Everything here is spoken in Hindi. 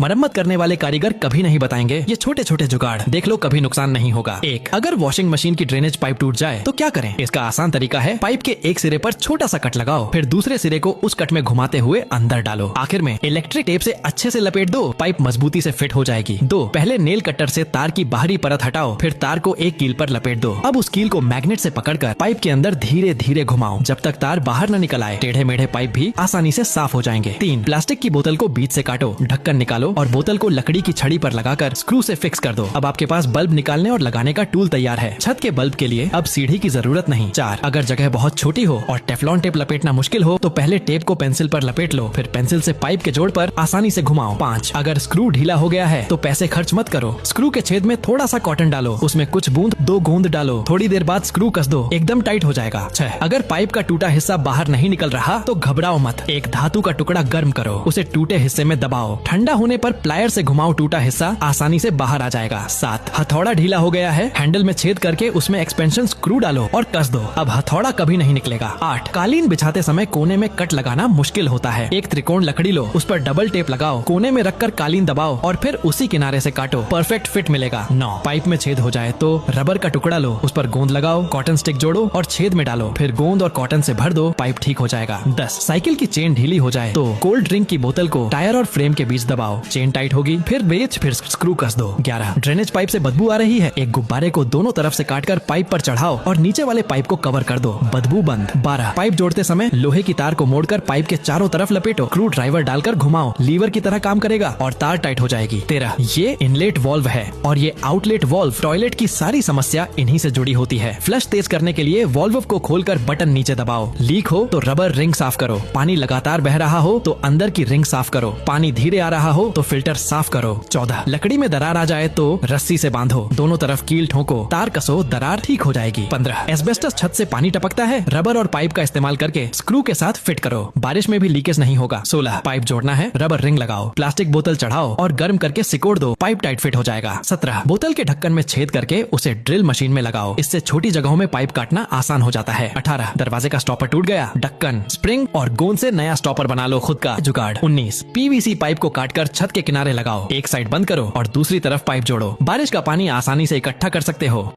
मरम्मत करने वाले कारीगर कभी नहीं बताएंगे ये छोटे छोटे जुगाड़ देख लो, कभी नुकसान नहीं होगा। एक, अगर वॉशिंग मशीन की ड्रेनेज पाइप टूट जाए तो क्या करें? इसका आसान तरीका है, पाइप के एक सिरे पर छोटा सा कट लगाओ, फिर दूसरे सिरे को उस कट में घुमाते हुए अंदर डालो। आखिर में इलेक्ट्रिक टेप से अच्छे से लपेट दो, पाइप मजबूती से फिट हो जाएगी। 2, पहले नेल कटर से तार की बाहरी परत हटाओ, फिर तार को एक कील पर लपेट दो। अब उस कील को मैग्नेट से पकड़कर पाइप के अंदर धीरे धीरे घुमाओ जब तक तार बाहर न निकल आए। टेढ़े मेढ़े पाइप भी आसानी से साफ हो जाएंगे। 3, प्लास्टिक की बोतल को बीच से काटो, ढक्कन निकालो और बोतल को लकड़ी की छड़ी पर लगाकर स्क्रू से फिक्स कर दो। अब आपके पास बल्ब निकालने और लगाने का टूल तैयार है। छत के बल्ब के लिए अब सीढ़ी की जरूरत नहीं। 4, अगर जगह बहुत छोटी हो और टेफ्लॉन टेप लपेटना मुश्किल हो तो पहले टेप को पेंसिल पर लपेट लो, फिर पेंसिल से पाइप के जोड़ पर आसानी से घुमाओ। 5, अगर स्क्रू ढीला हो गया है तो पैसे खर्च मत करो, स्क्रू के छेद में थोड़ा सा कॉटन डालो, उसमें कुछ बूंद 2 गोंद डालो, थोड़ी देर बाद स्क्रू कस दो, एकदम टाइट हो जाएगा। 6, अगर पाइप का टूटा हिस्सा बाहर नहीं निकल रहा तो घबराओ मत, एक धातु का टुकड़ा गर्म करो, उसे टूटे हिस्से में दबाओ, ठंडा होने पर प्लायर से घुमाओ, टूटा हिस्सा आसानी से बाहर आ जाएगा। 7, हथौड़ा ढीला हो गया है, हैंडल में छेद करके उसमें एक्सपेंशन स्क्रू डालो और कस दो, अब हथौड़ा कभी नहीं निकलेगा। 8, कालीन बिछाते समय कोने में कट लगाना मुश्किल होता है, एक त्रिकोण लकड़ी लो, उस पर डबल टेप लगाओ, कोने में रखकर कालीन दबाओ और फिर उसी किनारे से काटो, परफेक्ट फिट मिलेगा। 9, पाइप में छेद हो जाए तो रबर का टुकड़ा लो, उस पर गोंद लगाओ, कॉटन स्टिक जोड़ो और छेद में डालो, फिर गोंद और कॉटन से भर दो, पाइप ठीक हो जाएगा। 10, साइकिल की चेन ढीली हो जाए तो कोल्ड ड्रिंक की बोतल को टायर और फ्रेम के बीच दबाओ, चेन टाइट होगी, फिर स्क्रू कस दो। 11, ड्रेनेज पाइप से बदबू आ रही है, एक गुब्बारे को दोनों तरफ से काटकर पाइप पर चढ़ाओ और नीचे वाले पाइप को कवर कर दो, बदबू बंद। 12, पाइप जोड़ते समय लोहे की तार को मोड़कर पाइप के चारों तरफ लपेटो, स्क्रू ड्राइवर डालकर घुमाओ, लीवर की तरह काम करेगा और तार टाइट हो जाएगी। 13, ये इनलेट वॉल्व है और ये आउटलेट वॉल्व, टॉयलेट की सारी समस्या इन्हीं से जुड़ी होती है। फ्लश तेज करने के लिए वॉल्व को खोलकर बटन नीचे दबाओ, लीक हो तो रबर रिंग साफ करो, पानी लगातार बह रहा हो तो अंदर की रिंग साफ करो, पानी धीरे आ रहा हो तो फिल्टर साफ करो। 14, लकड़ी में दरार आ जाए तो रस्सी से बांधो, दोनों तरफ कील ठोको, तार कसो, दरार ठीक हो जाएगी। 15, एस्बेस्टस छत से पानी टपकता है, रबर और पाइप का इस्तेमाल करके स्क्रू के साथ फिट करो, बारिश में भी लीकेज नहीं होगा। 16, पाइप जोड़ना है, रबर रिंग लगाओ, प्लास्टिक बोतल चढ़ाओ और गर्म करके सिकोड़ दो, पाइप टाइट फिट हो जाएगा। 17, बोतल के ढक्कन में छेद करके उसे ड्रिल मशीन में लगाओ, इससे छोटी जगहों में पाइप काटना आसान हो जाता है। 18, दरवाजे का स्टॉपर टूट गया, ढक्कन, स्प्रिंग और गोंद से नया स्टॉपर बना लो खुद का जुगाड़। 19, पीवीसी पाइप को काटकर छत के किनारे लगाओ, एक साइड बंद करो और दूसरी तरफ पाइप जोड़ो, बारिश का पानी आसानी से इकट्ठा कर सकते हो।